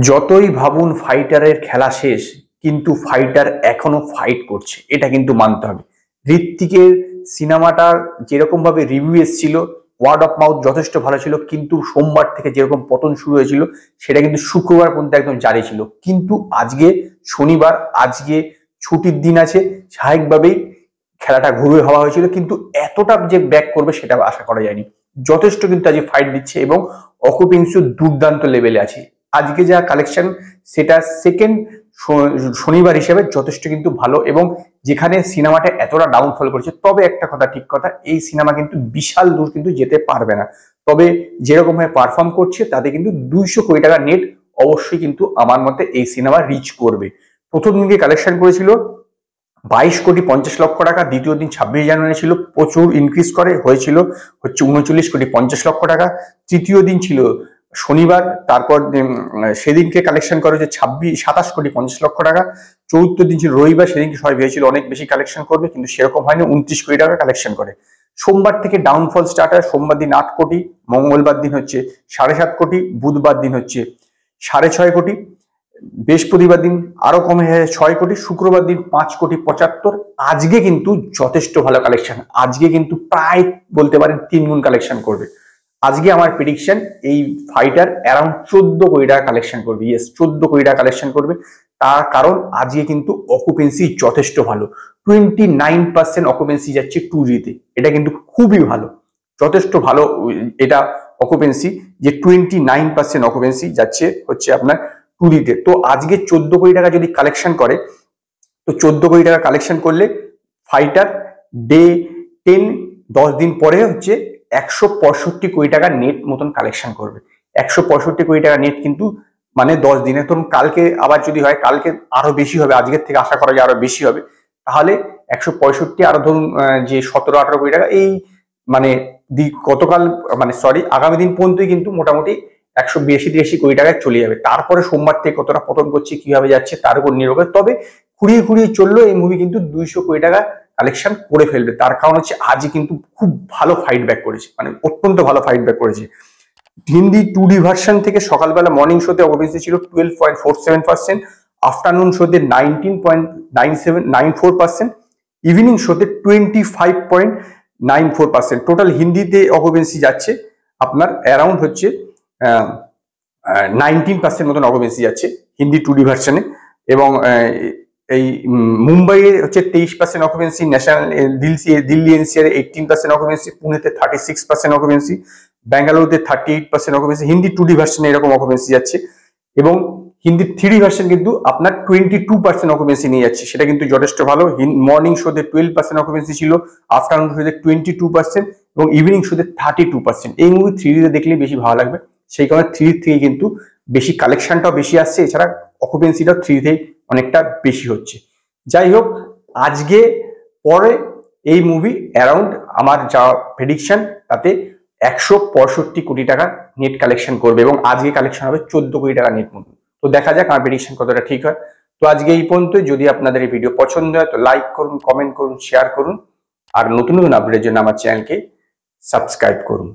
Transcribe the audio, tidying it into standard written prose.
যতই ভাবুন ফাইটারের খেলা শেষ, কিন্তু ফাইটার এখনো ফাইট করছে, এটা কিন্তু মানতে হবে। ঋত্বিকের সিনেমাটার যেরকম ভাবে রিভিউ এসেছিল, ওয়ার্ড অফ মাউথ যথেষ্ট ভালো ছিল, কিন্তু সোমবার থেকে যেরকম পতন শুরু হয়েছিল সেটা কিন্তু শুক্রবার পর্যন্ত একদম জারি ছিল। কিন্তু আজকে শনিবার, আজকে ছুটির দিন আছে, স্বাভাবিকভাবেই খেলাটা ঘুরে হওয়া হয়েছিল, কিন্তু এতটা যে ব্যাক করবে সেটা আশা করা যায়নি। যথেষ্ট কিন্তু আজকে ফাইট দিচ্ছে এবং অকুপেন্সিও দুর্দান্ত লেভেলে আছে। আজকে যা কালেকশন সেটা সেকেন্ড শনিবার হিসেবে যথেষ্ট কিন্তু ভালো, এবং যেখানে সিনেমাটা এতটা ডাউনফল করেছে, তবে একটা কথা ঠিক কথা, এই সিনেমা কিন্তু বিশাল দূর কিন্তু যেতে পারবে না। তবে যেরকম ভাবে পারফর্ম করছে তাতে কিন্তু 200 কোটি টাকা নেট অবশ্যই কিন্তু আমার মতে এই সিনেমা রিচ করবে। প্রথম দিনকে কালেকশন করেছিল 22,50,00,000 টাকা, দ্বিতীয় দিন 26 জানুয়ারি ছিল, প্রচুর ইনক্রিজ করে হয়েছিল হচ্ছে 39,50,00,000 টাকা। তৃতীয় দিন ছিল শনিবার, তারপর সেদিনকে কালেকশন করে হচ্ছে 27,50,00,000 টাকা। চতুর্থ দিন ছিল রবিবার, সেদিনকে সবাই ভেবেছিল অনেক বেশি কালেকশন করবে, কিন্তু সেরকম হয়নি, 29 কোটি টাকা কালেকশন করে। সোমবার থেকে ডাউনফল স্টার্ট হয়। সোমবার দিন 8 কোটি, মঙ্গলবার দিন হচ্ছে 7.5 কোটি, বুধবার দিন হচ্ছে 6.5 কোটি, বৃহস্পতিবার দিন আরো কমে 6 কোটি, শুক্রবার দিন 5,75,00,000। আজকে কিন্তু যথেষ্ট ভালো কালেকশন, আজকে কিন্তু প্রায় বলতে পারেন 3 গুণ কালেকশন করবে। আজকে আমার প্রেডিকশন এই ফাইটার অ্যারাউন্ড 14 কোটি টাকা কালেকশন করবে। ইয়েস, 14 কোটি টাকা কালেকশন করবে। তার কারণ আজকে কিন্তু অকুপেন্সি যথেষ্ট ভালো, 29% অকুপেন্সি যাচ্ছে 2G-তে। এটা কিন্তু খুবই ভালো, যথেষ্ট ভালো এটা অকুপেন্সি, যে 29% অকুপেন্সি যাচ্ছে হচ্ছে আপনার 2D-তে। তো আজকে 14 কোটি টাকা যদি কালেকশন করে, তো 14 কোটি টাকা কালেকশন করলে ফাইটার ডে 10 10 দিন পরে হচ্ছে 165 কোটি টাকা নেট মতন কালেকশন করবে। 165 কোটি টাকা নেট কিন্তু মানে 10 দিনে। ধরুন কালকে আবার যদি হয়, কালকে আরো বেশি হবে, আজকের থেকে আশা করা যায় আরো বেশি হবে, তাহলে 165 আরো ধরুন যে 17-18 কোটি টাকা এই মানে গতকাল মানে সরি আগামী দিন পর্যন্তই কিন্তু মোটামুটি 182-83 কোটি টাকায় চলে যাবে। তারপরে সোমবার থেকে কতটা পতন করছে, কিভাবে যাচ্ছে তার উপর নির্ভর করে। তবে খুঁড়িয়ে খুঁড়িয়ে চললো এই মুভি কিন্তু 200 কোটি টাকা কালেকশন করে ফেলবে। তার কারণ হচ্ছে আজ কিন্তু খুব ভালো ফাইট ব্যাক করেছে, মানে অত্যন্ত ভালো ফাইট ব্যাক করেছে। হিন্দি 2D ভার্সন থেকে সকালবেলা মর্নিং শোতে অবভিয়াসলি ছিল 12.47%, আফটারনুন শোতে 19.94%, ইভিনিং শোতে 25.94%। টোটাল হিন্দিতে অকুপেন্সি যাচ্ছে আপনার অ্যারাউন্ড হচ্ছে 19% মতন অকুপেন্সি যাচ্ছে হিন্দি 2D ভার্সনে। এবং এই মুম্বাইয়ে হচ্ছে 23% occupancy, national Delhi NCR 18% occupancy, পুনেতে 36% অকুপেন্সি, বেঙ্গালুরুতে 38% অকুপেন্সি। হিন্দি 2D ভার্সনে এরকম অকুপেন্সি যাচ্ছে, এবং হিন্দি 3D ভার্সন কিন্তু আপনার 22% অকুপেন্সি নিয়ে যাচ্ছে, সেটা কিন্তু যথেষ্ট ভালো। মর্নিং শোতে 12% অকুপেন্সি ছিল, আফটারনুন শোতে 22% এবং ইভিনিং শোতে 32%। এই মুভি 3D-তে দেখলে বেশি ভালো লাগবে, সেই কারণে 3D থেকে কিন্তু বেশি কালেকশনটাও বেশি আসছে, এছাড়া অকুপেন্সিটাও 3D-তে অনেকটা বেশি হচ্ছে। যাই হোক, আজকে পরে এই মুভি অ্যারাউন্ড আমার যা প্রেডিকশন তাতে 165 কোটি টাকা নেট কালেকশন করবে, এবং আজকে কালেকশন হবে 14 কোটি টাকা নেট মুভি। তো দেখা যাক আমার প্রেডিকশন কতটা ঠিক হয়। তো আজকে এই পর্যন্ত। যদি আপনাদের এই ভিডিও পছন্দ হয় তো লাইক করুন, কমেন্ট করুন, শেয়ার করুন, আর নতুন নতুন আপডেটের জন্য আমার চ্যানেলকে সাবস্ক্রাইব করুন।